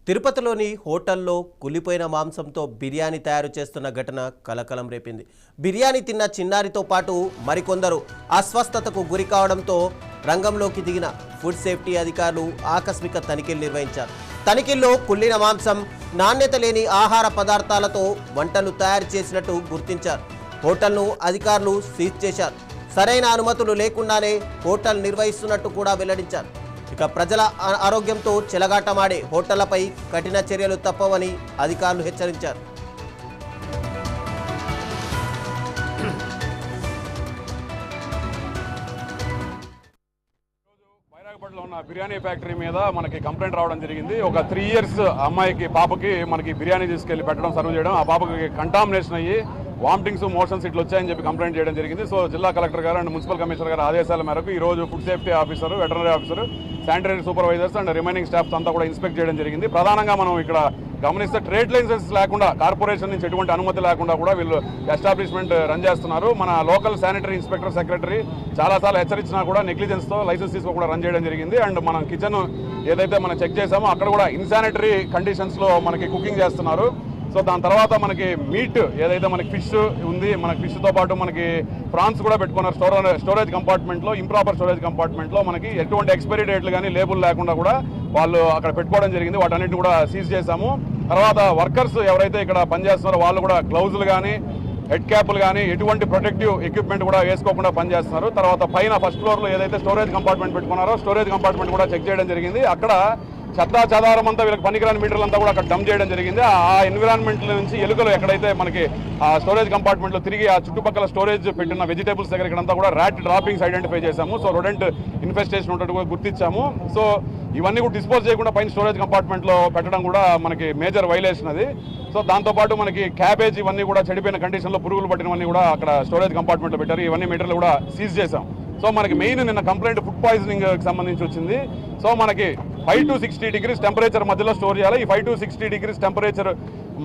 తిరుపతిలోని హోటల్లో కులిపోయిన మాంసంతో బిర్యానీ తయారు చేస్తున్న ఘటన కలకలం రేపింది. బిర్యానీ తిన్న చిన్నారితో పాటు మరికొందరు అస్వస్థతకు గురి కావడంతో రంగంలోకి దిగిన ఫుడ్ సేఫ్టీ అధికారులు ఆకస్మిక తనిఖీలు నిర్వహించారు. తనిఖీల్లో కుళ్ళిన మాంసం, నాణ్యత లేని ఆహార పదార్థాలతో వంటలు తయారు చేసినట్టు గుర్తించారు. హోటల్ను అధికారులు సీజ్ చేశారు. సరైన అనుమతులు లేకుండానే హోటల్ నిర్వహిస్తున్నట్టు కూడా వెల్లడించారు. ఇక ప్రజల ఆరోగ్యంతో చెలగాటమాడే హోటళ్లపై కఠిన చర్యలు తప్పవని అధికారులు హెచ్చరించారు. బైరాగపట్నంలో ఉన్న బిర్యానీ ఫ్యాక్టరీ మీద మనకి కంప్లైంట్ రావడం జరిగింది. ఒక 3 years అమ్మాయికి పాపకి మనకి బిర్యానీ తీసుకెళ్లి పెట్టడం, సర్వ్ చేయడం, ఆ పాపకి కంటామినేషన్ అయ్యి వామిటింగ్స్, మోషన్స్ ఇట్లా వచ్చాయని చెప్పి కంప్లైంట్ చేయడం జరిగింది. సో జిల్లా కలెక్టర్ గారు అండ్ మున్సిపల్ కమిషనర్ గారు ఆదేశాల మేరకు ఈ రోజు food safety officer, veterinary officer, sanitary supervisors and remaining staffs అంతా కూడా ఇన్స్పెక్ట్ చేయడం జరిగింది. ప్రధానంగా మనం ఇక్కడ గమనిస్తే ట్రేడ్ లైసెన్స్ లేకుండా, కార్పొరేషన్ నుంచి ఎటువంటి అనుమతి లేకుండా కూడా వీళ్ళు ఎస్టాబ్లిష్మెంట్ రన్ చేస్తున్నారు. మన లోకల్ శానిటరీ ఇన్స్పెక్టర్, సెక్రటరీ చాలాసార్లు హెచ్చరించినా కూడా నెగ్లిజెన్స్తో లైసెన్స్ తీసుకోకుండా రన్ చేయడం జరిగింది. అండ్ మనం కిచెన్ ఏదైతే మనం చెక్ చేసామో అక్కడ కూడా ఇన్సానిటరీ కండిషన్స్లో మనకి కుకింగ్ చేస్తున్నారు. సో దాని తర్వాత మనకి మీట్ ఏదైతే మనకి ఫిష్ ఉంది, మనకి ఫిష్తో పాటు మనకి ప్రాన్స్ కూడా పెట్టుకున్నారు స్టోరేజ్ కంపార్ట్మెంట్లో, ఇంప్రాపర్ స్టోరేజ్ కంపార్ట్మెంట్లో. మనకి ఎటువంటి ఎక్స్పైరీ డేట్లు కానీ లేబుల్ లేకుండా కూడా వాళ్ళు అక్కడ పెట్టుకోవడం జరిగింది. వాటన్నిటిని కూడా సీజ్ చేశాము. తర్వాత వర్కర్స్ ఎవరైతే ఇక్కడ పనిచేస్తున్నారో వాళ్ళు కూడా గ్లౌజులు కానీ, హెడ్ క్యాప్లు కానీ, ఎటువంటి ప్రొటెక్టివ్ ఎక్విప్మెంట్ కూడా వేసుకోకుండా పనిచేస్తున్నారు. తర్వాత పైన ఫస్ట్ ఫ్లోర్లో ఏదైతే స్టోరేజ్ కంపార్ట్మెంట్ పెట్టుకున్నారో స్టోరేజ్ కంపార్ట్మెంట్ కూడా చెక్ చేయడం జరిగింది. అక్కడ చెత్తా చెదారం అంతా వీళ్ళకి పనికిరాని మీటర్లు అంతా కూడా అక్కడ డంప్ చేయడం జరిగింది. ఆ ఎన్విరాన్మెంట్ నుంచి ఎలుకలు ఎక్కడైతే మనకి ఆ స్టోరేజ్ కంపార్ట్మెంట్లో తిరిగి ఆ చుట్టుపక్కల స్టోరేజ్ పెట్టిన వెజిటేబుల్స్ దగ్గర ఇక్కడంతా కూడా ర్యాట్ డ్రాపింగ్స్ ఐడెంటిఫై చేశాము. సో రొడెంట్ ఇన్ఫెస్టేషన్ ఉన్నట్టు కూడా గుర్తించాము. సో ఇవన్నీ కూడా డిస్పోజ్ చేయకుండా పైన స్టోరేజ్ కంపార్ట్మెంట్లో పెట్టడం కూడా మనకి మేజర్ వైలేషన్ అది. సో దాంతోపాటు మనకి క్యాబేజ్ ఇవన్నీ కూడా చెడిపోయిన కండిషన్లో పురుగులు పట్టినవన్నీ కూడా అక్కడ స్టోరేజ్ కంపార్ట్మెంట్లో పెట్టారు. ఇవన్నీ మీటర్లు కూడా సీజ్ చేశాం. సో మనకి మెయిన్ నిన్న కంప్లైంట్ ఫుడ్ పాయిజనింగ్కి సంబంధించి వచ్చింది. సో మనకి 5 to 60 degrees టెంపరేచర్ మధ్యలో స్టోర్ చేయాలి. ఈ 5 to 60 degrees టెంపరేచర్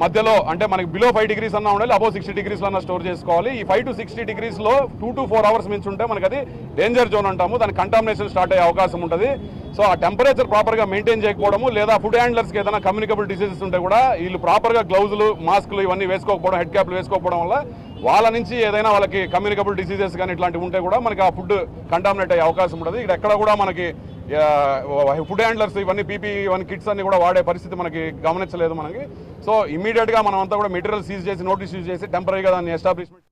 మధ్యలో అంటే మనకి బిలో 5 degrees అన్నా ఉండాలి, అబౌవ్ 60 degrees అన్నా స్టోర్ చేసుకోవాలి. ఈ 5 to 60 degreesలో 2 to 4 hours మించి ఉంటే మనకి అది డేంజర్ జోన్ అంటాము. దానికి కంటామినేషన్ స్టార్ట్ అయ్యే అవకాశం ఉంటుంది. సో ఆ టెంపరేచర్ ప్రాపర్గా మెయింటైన్ చేయకపోవడము, లేదా ఫుడ్ హ్యాండ్లర్స్కి ఏదైనా కమ్యూనికబుల్ డిసీజెస్ ఉంటే కూడా వీళ్ళు ప్రాపర్గా గ్లౌజులు, మాస్కులు ఇవన్నీ వేసుకోకపోవడం, హెడ్ క్యాప్లు వేసుకోకపోవడం వల్ల వాళ్ళ నుంచి ఏదైనా వాళ్ళకి కమ్యూనికబుల్ డిసీజెస్ కానీ ఇట్లాంటివి ఉంటే కూడా మనకి ఆ ఫుడ్ కంటామినేట్ అయ్యే అవకాశం ఉంటుంది. ఇక్కడ ఎక్కడ కూడా మనకి ఫుడ్ హ్యాండ్లర్స్ ఇవన్నీ పీపీ ఇవన్నీ కిట్స్ అన్ని కూడా వాడే పరిస్థితి మనకి గమనించలేదు మనకి. సో ఇమీడియట్గా మనం అంతా కూడా మెటీరియల్ సీజ్ చేసి, నోటీస్ యూజ్ చేసి టెంపరీగా దాన్ని ఎస్టాబ్లిష్మెంట్